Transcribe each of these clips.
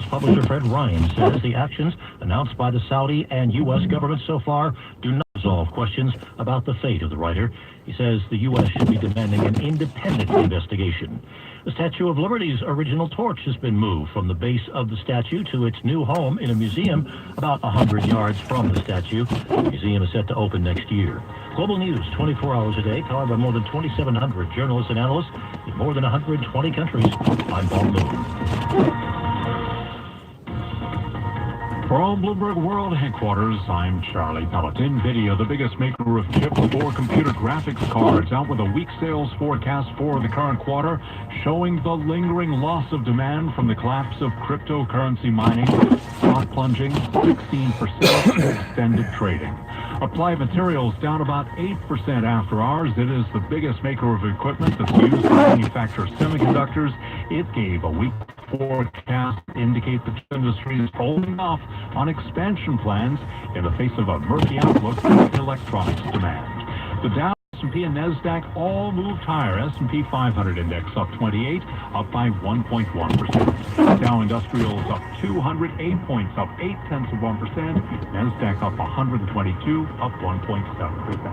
U.S. publisher Fred Ryan says the actions announced by the Saudi and U.S. governments so far do not resolve questions about the fate of the writer. He says the U.S. should be demanding an independent investigation. The Statue of Liberty's original torch has been moved from the base of the statue to its new home in a museum about 100 yards from the statue. The museum is set to open next year. Global news 24 hours a day, covered by more than 2,700 journalists and analysts in more than 120 countries. I'm Paul Moon. From Bloomberg World Headquarters, I'm Charlie Pellet. NVIDIA, the biggest maker of chips for computer graphics cards, out with a weak sales forecast for the current quarter, showing the lingering loss of demand from the collapse of cryptocurrency mining, stock plunging 16%, extended trading. Applied Materials down about 8% after hours. It is the biggest maker of equipment that's used to manufacture semiconductors. It gave a weak forecast indicate the industry is holding off on expansion plans in the face of a murky outlook for electronics demand. The Dow, S&P, and NASDAQ all moved higher. S&P 500 index up 28, up by 1.1%. Dow Industrials up 208 points, up 0.8%. NASDAQ up 122, up 1.7%.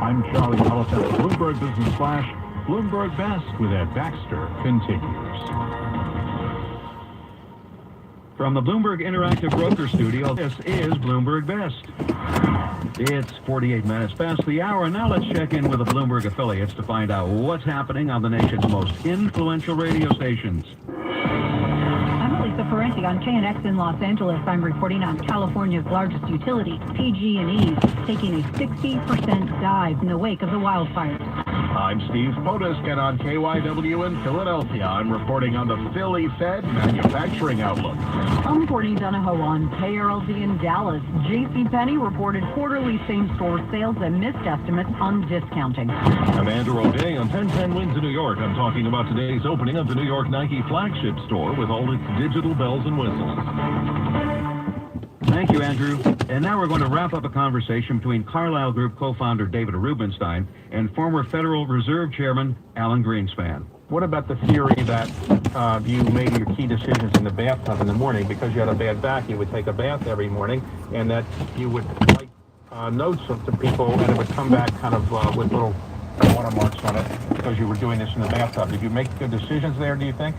I'm Charlie Pellet at the Bloomberg Business Flash. Bloomberg Best with Ed Baxter continues. From the Bloomberg Interactive Broker Studio, this is Bloomberg Best. It's 48 minutes past the hour, and now let's check in with the Bloomberg affiliates to find out what's happening on the nation's most influential radio stations. I'm Lisa Ferrenti on KNX in Los Angeles. I'm reporting on California's largest utility, PG&E, taking a 60% dive in the wake of the wildfires. I'm Steve Potusk, and on KYW in Philadelphia, I'm reporting on the Philly Fed manufacturing outlook. I'm reporting Donahoe on KRLD in Dallas. JCPenney reported quarterly same-store sales and missed estimates on discounting. I'm Andrew O'Day on 1010 Wins in New York. I'm talking about today's opening of the New York Nike flagship store with all its digital bells and whistles. Thank you, Andrew. And now we're going to wrap up a conversation between Carlyle Group co-founder David Rubenstein and former Federal Reserve Chairman Alan Greenspan. What about the theory that you made your key decisions in the bathtub in the morning because you had a bad back? You would take a bath every morning, and that you would write notes to people, and it would come back kind of with little watermarks on it because you were doing this in the bathtub. Did you make good decisions there, do you think?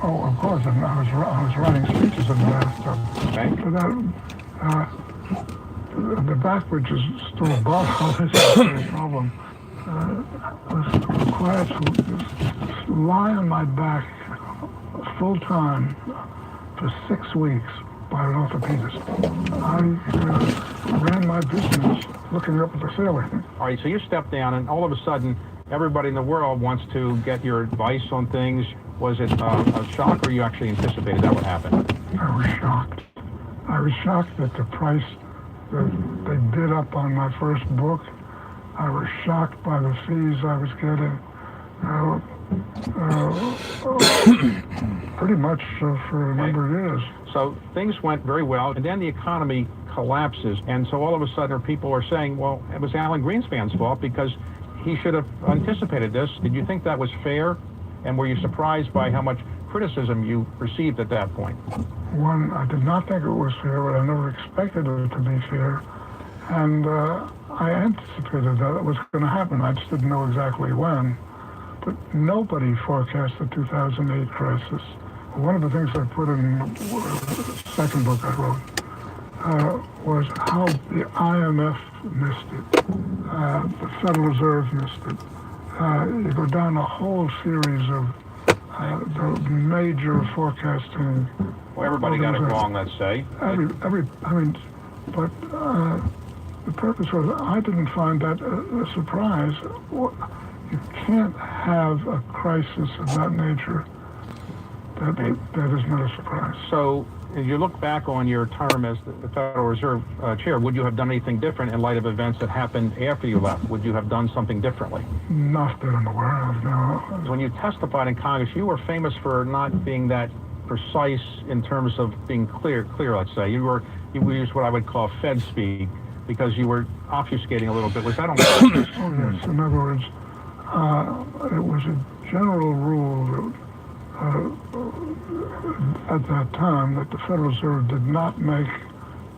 Oh, of course. I was writing speeches in the bathtub. Okay. But the back, which is still a problem, was required to lie on my back full time for 6 weeks by an orthopedist. I ran my business looking up at the ceiling. All right, so you stepped down, and all of a sudden, everybody in the world wants to get your advice on things. Was it a shock, or you actually anticipated that would happen? I was shocked. I was shocked at the price that they bid up on my first book. I was shocked by the fees I was getting. Pretty much for a number of years. So things went very well, and then the economy collapses, and so all of a sudden people are saying, well, it was Alan Greenspan's fault because he should have anticipated this. Did you think that was fair? And were you surprised by how much criticism you received at that point? One, I did not think it was fair, but I never expected it to be fair. And I anticipated that it was going to happen. I just didn't know exactly when. But nobody forecast the 2008 crisis. One of the things I put in the second book I wrote was how the IMF missed it, the Federal Reserve missed it. You go down a whole series of the major forecasting. Well, everybody got it wrong, let's say. But the purpose was, I didn't find that a surprise. You can't have a crisis of that nature that is not a surprise. So, as you look back on your term as the Federal Reserve Chair, would you have done anything different in light of events that happened after you left? Would you have done something differently? Not that I'm aware of, no. When you testified in Congress, you were famous for not being that precise in terms of being clear, let's say. You used what I would call Fed speak because you were obfuscating a little bit. Was that on purpose? Oh, yes. In other words, it was a general rule that at that time that the Federal Reserve did not make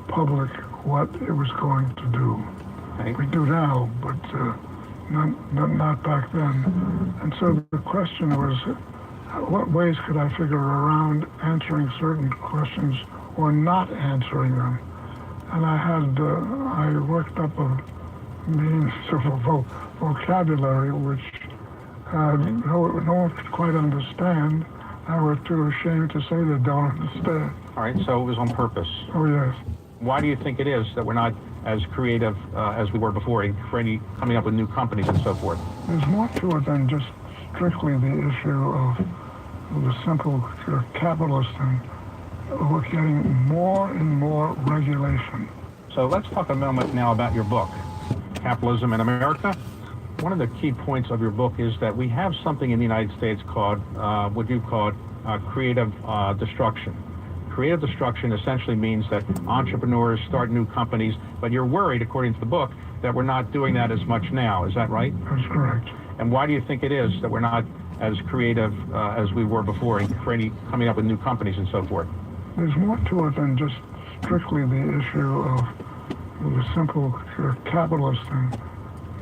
public what it was going to do. Okay. We do now, but not back then. And so the question was, what ways could I figure around answering certain questions or not answering them? And I worked up a means of vocabulary which no one could quite understand. I were too ashamed to say they don't understand. All right, so it was on purpose. Oh, yes. Why do you think it is that we're not as creative as we were before, coming up with new companies and so forth? There's more to it than just strictly the issue of the simple capitalist thing. We're getting more and more regulation. So let's talk a moment now about your book, Capitalism in America. One of the key points of your book is that we have something in the United States called, what you call creative destruction. Creative destruction essentially means that entrepreneurs start new companies, but you're worried, according to the book, that we're not doing that as much now. Is that right? That's correct. And why do you think it is that we're not as creative as we were before in coming up with new companies and so forth? There's more to it than just strictly the issue of the simple capitalist thing.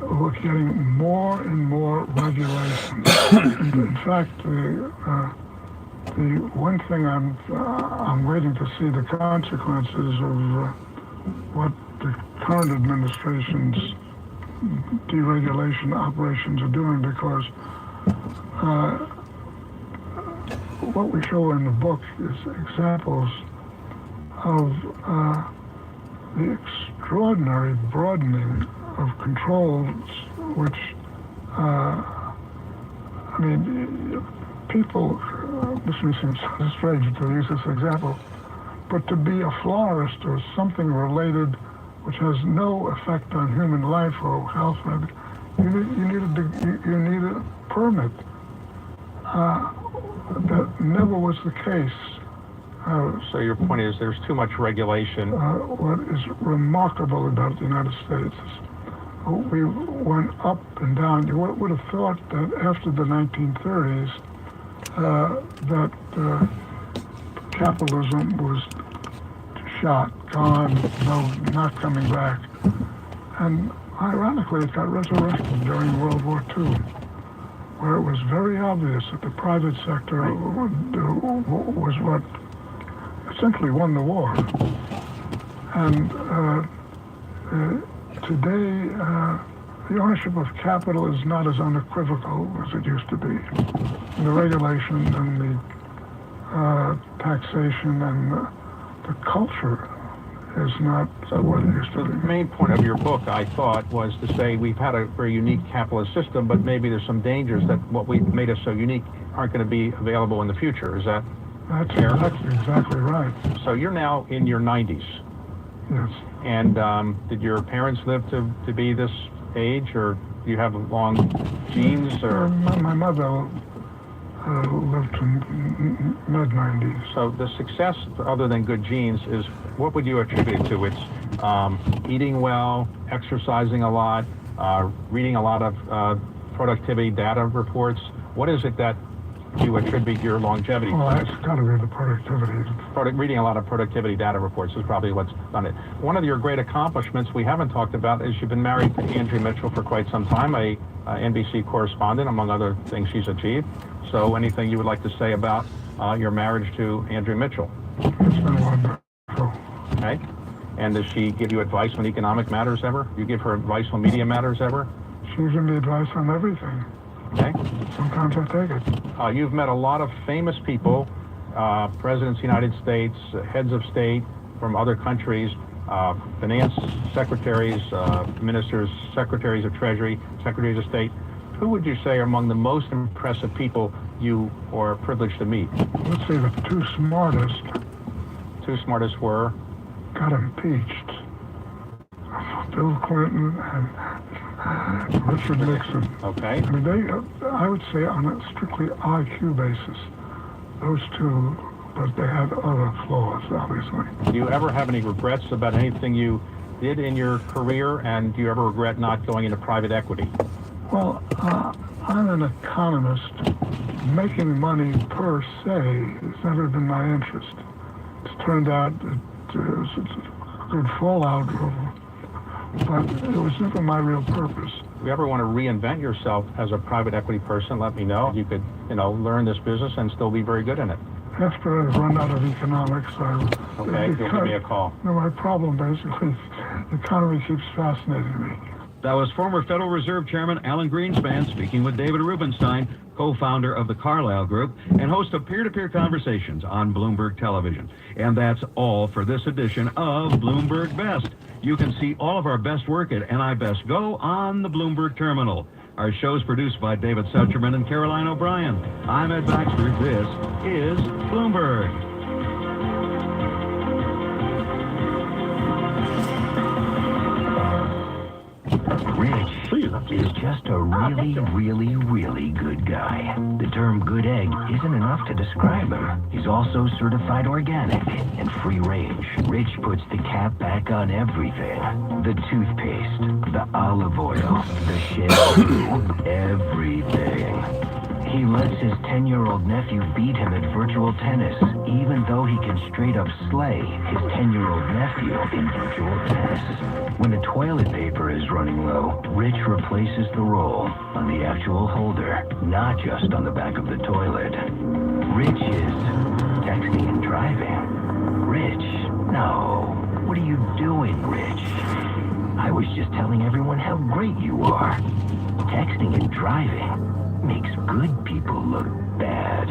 We're getting more and more regulation. In fact, the one thing I'm waiting to see the consequences of what the current administration's deregulation operations are doing, because what we show in the book is examples of the extraordinary broadening of controls, which, people, this may seem strange to use this example, but to be a florist or something related which has no effect on human life or health, you need a permit. That never was the case. So your point is there's too much regulation. What is remarkable about the United States is we went up and down. You would have thought that after the 1930s that capitalism was shot, gone, no, not coming back. And ironically, it got resurrected during World War II, where it was very obvious that the private sector was what essentially won the war. And today, the ownership of capital is not as unequivocal as it used to be. The regulation and the taxation and the culture is not what it used to be. The main point of your book, I thought, was to say we've had a very unique capitalist system, but maybe there's some dangers that what we've made us so unique aren't going to be available in the future. Is that That's fair? exactly right. So you're now in your 90s. Yes. And did your parents live to be this age, or do you have long genes? Or My mother lived to mid-90s. So the success, other than good genes, is what would you attribute it to? It's eating well, exercising a lot, reading a lot of productivity data reports. What is it that you attribute your longevity Well, to? that's got to be the productivity. Reading a lot of productivity data reports is probably what's done it. One of your great accomplishments we haven't talked about is you've been married to Andrea Mitchell for quite some time, a NBC correspondent, among other things she's achieved. So anything you would like to say about your marriage to Andrea Mitchell? It's been wonderful. Okay. And does she give you advice on economic matters ever? You give her advice on media matters ever? She gives me advice on everything. Okay. Sometimes I take it. You've met a lot of famous people, presidents of the United States, heads of state from other countries, finance secretaries, ministers, secretaries of treasury, secretaries of state. Who would you say are among the most impressive people you are privileged to meet? Let's say the two smartest Two smartest were? got impeached. Bill Clinton and Richard Nixon. Okay. I mean, I would say on a strictly IQ basis, those two, but they had other flaws, obviously. Do you ever have any regrets about anything you did in your career, and do you ever regret not going into private equity? Well, I'm an economist, making money per se has never been my interest. It's turned out that it's a good fallout, but it was never my real purpose. If you ever want to reinvent yourself as a private equity person, let me know. You could, learn this business and still be very good in it. After I've run out of economics, Okay, you'll give me a call. My problem basically is the economy keeps fascinating me. That was former Federal Reserve Chairman Alan Greenspan speaking with David Rubenstein, co-founder of the Carlyle Group and host of peer-to-peer conversations on Bloomberg Television. And that's all for this edition of Bloomberg Best. You can see all of our best work at NI Best Go on the Bloomberg Terminal. Our show's produced by David Sucherman and Caroline O'Brien. I'm Ed Baxter. This is Bloomberg. Rich is just a really good guy. The term good egg isn't enough to describe him. He's also certified organic and free range. Rich puts the cap back on everything. The toothpaste, the olive oil, the shampoo, everything. He lets his 10-year-old nephew beat him at virtual tennis, even though he can straight up slay his 10-year-old nephew in virtual tennis. When the toilet paper is running low, Rich replaces the roll on the actual holder, not just on the back of the toilet. Rich is texting and driving. Rich, no. What are you doing, Rich? I was just telling everyone how great you are. Texting and driving makes good people look bad.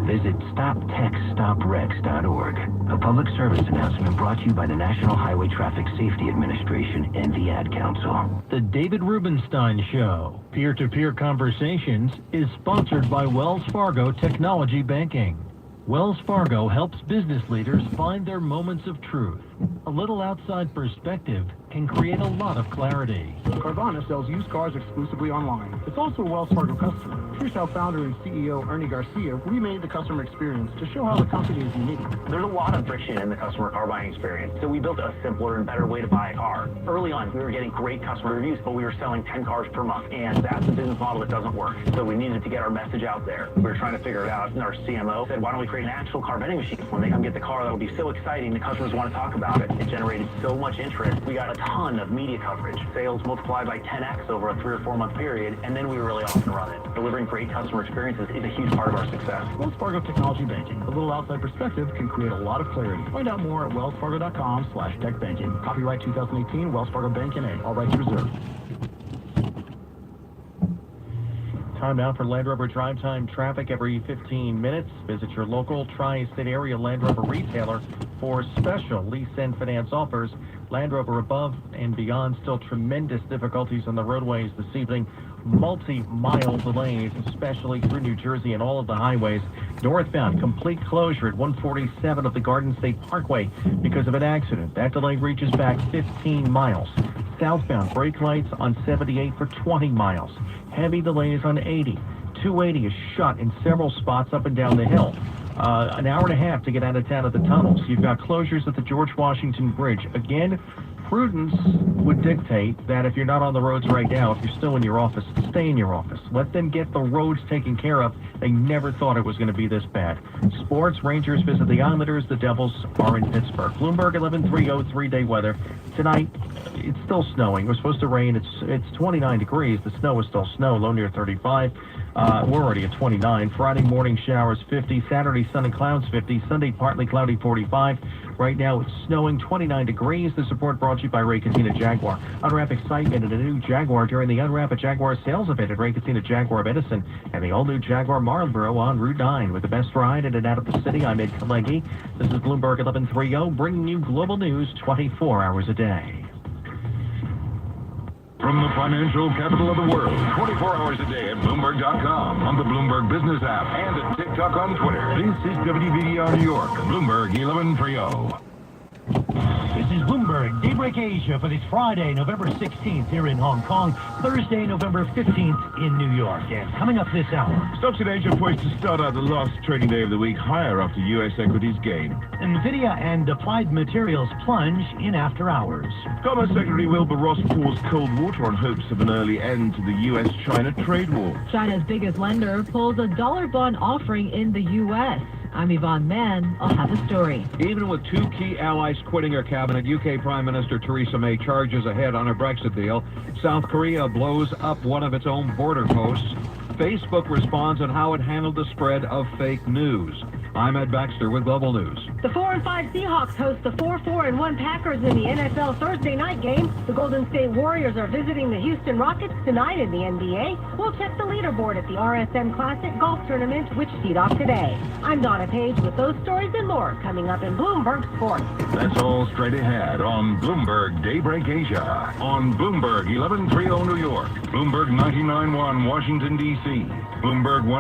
Visit StopTextStopWrecks.org. A public service announcement brought to you by the National Highway Traffic Safety Administration and the Ad Council. The David Rubenstein Show, Peer-to-Peer Conversations, is sponsored by Wells Fargo Technology Banking. Wells Fargo helps business leaders find their moments of truth. A little outside perspective can create a lot of clarity. Carvana sells used cars exclusively online. It's also a Wells Fargo customer. Freestyle founder and CEO Ernie Garcia remade the customer experience to show how the company is unique. There's a lot of friction in the customer car buying experience, so we built a simpler and better way to buy a car. Early on, we were getting great customer reviews, but we were selling 10 cars per month, and that's a business model that doesn't work. So we needed to get our message out there. We were trying to figure it out, and our CMO said, why don't we create an actual car vending machine? When they come get the car, that'll be so exciting, the customers want to talk about it. It generated so much interest. We got a ton of media coverage. Sales multiplied by 10x over a 3 or 4 month period, and then we were really off and running. Delivering great customer experiences is a huge part of our success. Wells Fargo Technology Banking. A little outside perspective can create a lot of clarity. Find out more at wellsfargo.com/techbanking. Copyright 2018, Wells Fargo Bank N.A. All rights reserved. Time now for Land Rover Drive Time traffic every 15 minutes. Visit your local tri-state area Land Rover retailer for special lease and finance offers. Land Rover above and beyond, still tremendous difficulties on the roadways this evening. Multi-mile delays, especially through New Jersey and all of the highways. Northbound, complete closure at 147 of the Garden State Parkway because of an accident. That delay reaches back 15 miles. Southbound, brake lights on 78 for 20 miles. Heavy delays on 80. 280 is shut in several spots up and down the hill. An hour and a half to get out of town at the tunnels. You've got closures at the George Washington Bridge. Again, prudence would dictate that if you're not on the roads right now, if you're still in your office, stay in your office. Let them get the roads taken care of. They never thought it was going to be this bad. Sports, Rangers visit the Islanders. The Devils are in Pittsburgh. Bloomberg 11:30 3-day weather. Tonight, it's still snowing. It was supposed to rain. It's 29 degrees. The snow is still snow, low near 35. We're already at 29. Friday morning showers 50. Saturday sun and clouds 50. Sunday partly cloudy 45. Right now it's snowing 29 degrees. The support brought to you by Ray Catena Jaguar. Unwrap excitement at a new Jaguar during the Unwrap a Jaguar sales event at Ray Catena Jaguar of Edison and the all-new Jaguar Marlboro on Route 9. With the best ride in and out of the city, I'm Ed Kalegi. This is Bloomberg 11:30, bringing you global news 24 hours a day. From the financial capital of the world, 24 hours a day at Bloomberg.com, on the Bloomberg Business app, and at TikTok on Twitter. This is WBDR New York, Bloomberg 1130. This is Bloomberg Daybreak Asia for this Friday, November 16th here in Hong Kong, Thursday, November 15th in New York. And coming up this hour, stocks in Asia poised to start out the last trading day of the week higher after U.S. equities gain. NVIDIA and Applied Materials plunge in after hours. Commerce Secretary Wilbur Ross pours cold water on hopes of an early end to the U.S.-China trade war. China's biggest lender pulls a dollar bond offering in the U.S. I'm Yvonne Mann. I'll have the story. Even with two key allies quitting her cabinet, UK Prime Minister Theresa May charges ahead on her Brexit deal. South Korea blows up one of its own border posts. Facebook responds on how it handled the spread of fake news. I'm Ed Baxter with Global News. The 4-5 Seahawks host the 4-4-1 Packers in the NFL Thursday night game. The Golden State Warriors are visiting the Houston Rockets tonight in the NBA. We'll check the leaderboard at the RSM Classic Golf Tournament, which teed off today. I'm Donna Page with those stories and more coming up in Bloomberg Sports. That's all straight ahead on Bloomberg Daybreak Asia. On Bloomberg 1130 New York. Bloomberg 99.1 Washington, D.C. Bloomberg 1.